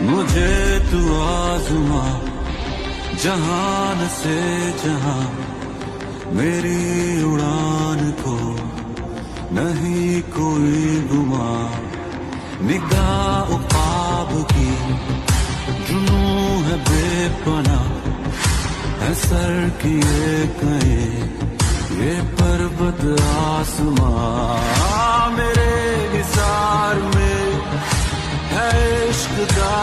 मुझे तू आज़मा जहान से जहां, मेरी उड़ान को नहीं कोई गुमा। निगाह ख्वाब की जुनू है बेपना, है सर किए कहे ये पर्वत आसमां। मेरे निसार में है इश्क का